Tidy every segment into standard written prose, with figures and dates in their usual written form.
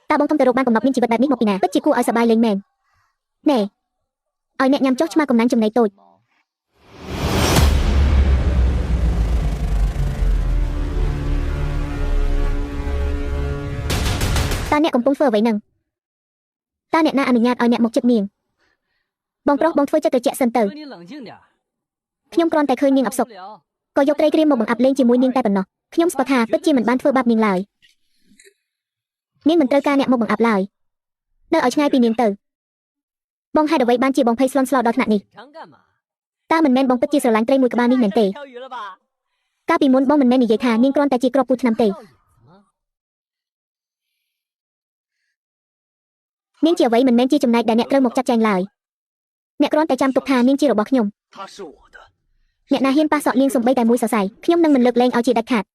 ตาบองทำแต่โรคบ้านกำนอบมินชีวิตแบบนี้មកពីណាពិតជាគួរឲ្យសប្បាយលេងមែនណែឲ្យអ្នកញ៉ាំចុះឆ្មាកំណាញ់ចំណីតូចតើអ្នកកំពុងធ្វើអ្វីនឹងតើអ្នកណាអនុញ្ញាតឲ្យអ្នកមកជិតនាងបងប្រុសបងធ្វើចិត្តត្រជាក់សិនទៅខ្ញុំគ្រាន់តែឃើញនាងអផ្សុកក៏យកត្រីក្រៀមមកបង្អាប់លេងជាមួយនាងតែប៉ុណ្ណោះខ្ញុំស្ពតថាពិតជាមិនបានធ្វើបាបនាងឡើយនាងមិនត្រូវការអ្នកមកបង្អាប់ឡើយនៅឲ្យឆ្ងាយពីនាងទៅបងហេតុអ្វីបានជាបងភ័យស្លន់ស្លោដល់ថ្នាក់នេះតើមិនមែនបងពិតជាស្រឡាញ់ត្រីមួយក្បាលនេះមែនទេកាលពីមុនបងមិនមែននិយាយថានាងគ្រាន់តែជាគ្រាប់ពូថ្នាំទេនាងជាអ្វីមិនមែនជាចំណែកដែលអ្នកត្រូវមកចាត់ចែងឡើយអ្នកគ្រាន់តែចាំទុកថានាងជារបស់ខ្ញុំអ្នកណាហ៊ានប៉ះសក់នាងសំបីតែមួយសរសៃខ្ញុំនឹងមិនលើកលែងឲ្យជាដាច់ខាត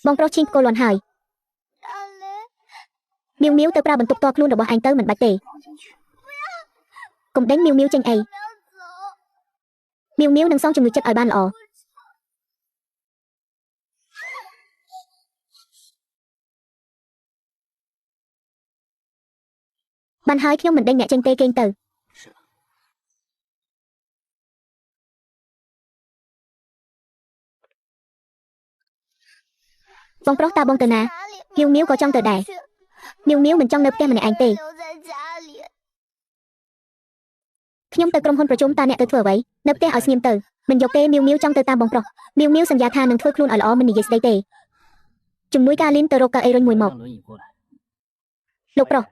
បងប្រុសឈីងគោលន់ហើយមីវមីវទៅប្រើបន្ទប់តខ្លួនរបស់ឯងទៅមិនបាច់ទេកុំដេញមីវមីវចេញអីមីវមីវនឹងសងជំងឺចិត្តឲ្យបានល្អបានហើយខ្ញុំមិនដេញអ្នកចេញទេគេងទៅបងប្រុសតាបងទៅណាមីវមីវក៏ចង់ទៅដែរមីវមីវមិនចង់នៅផ្ទះម្នាក់ឯងទេខ្ញុំទៅក្រុមហ៊ុនប្រជុំតើអ្នកទៅធ្វើអ្វីនៅផ្ទះឲ្យស្ងៀមទៅមិនយកទេមីវមីវចង់ទៅតាមបងប្រុសមីវមីវសន្យាថានឹងធ្វើខ្លួនឲ្យល្អមិននិយាយស្ដីទេជំនួយការលីនទៅរកកៅអីរុញមួយមកលោកប្រុស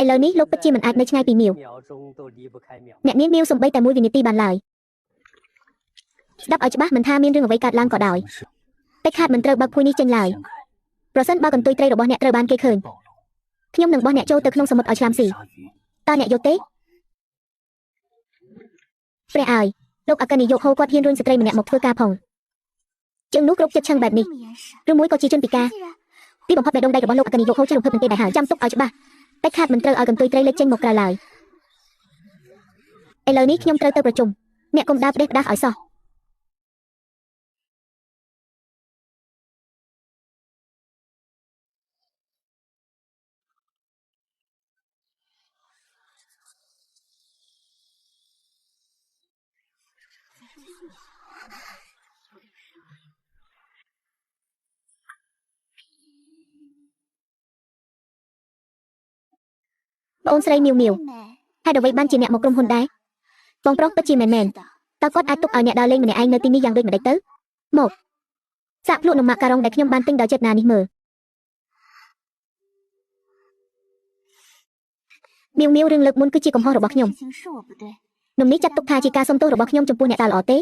ឥឡូវនេះលោកពិតជាមិនអាចនៅឆ្ងាយពីមីវអ្នកនាងមីវសំបីតែមួយវិនាទីបានឡើយស្ដាប់ឲ្យច្បាស់មិនថាមានរឿងអ្វីកើតឡើងក៏ដោយតិចខាតមិនត្រូវបើកភួយនេះចេញឡើយប្រសិនបើកន្ទុយត្រីរបស់អ្នកត្រូវបានគេឃើញខ្ញុំនឹងបោះអ្នកចូលទៅក្នុងសមុទ្រឲ្យឆ្លាមស៊ីតើអ្នកយកទេព្រះអើយលោកអគ្គនាយកហូគាត់ហ៊ានរុញស្ត្រីម្នាក់មកធ្វើការផងជាងនោះគ្រប់ចិត្តឆឹងបែបនេះឬមួយក៏ជាជនពិការទីបំផុតបេះដូងដៃរបស់លោកអគ្គនាយកហូជារំភើបនឹងទេដែរហើយចាំទុកឲ្យច្បាស់តិចខាតមិនត្រូវឲ្យកន្ទុយត្រីលេចចេញមកក្រៅឡើយឥឡូវនេះខ្ញុំត្រូវទៅប្រជុំអ្នកកុំដើរផ្ដេសផ្ដាសឲ្យសោះបងស្រីមីវមីវហេតុអ្វីបានជាអ្នកមកក្រុមហ៊ុនដែរបងប្រុសពិតជាមែនតើគាត់អាចទុកឲ្យអ្នកដើរលេងម្នាក់ឯងនៅទីនេះយ៉ាងដូចម្ដេចទៅមកសាក់ភ្លក់នឹងម៉ាការ៉ុងដែលខ្ញុំបានទិញដល់ចិត្តណានេះមើលមីវមីវរឿងលើកមុនគឺជាកំហុសរបស់ខ្ញុំនំនេះចាត់ទុកថាជាការសុំទោសរបស់ខ្ញុំចំពោះអ្នកតាល្អទេ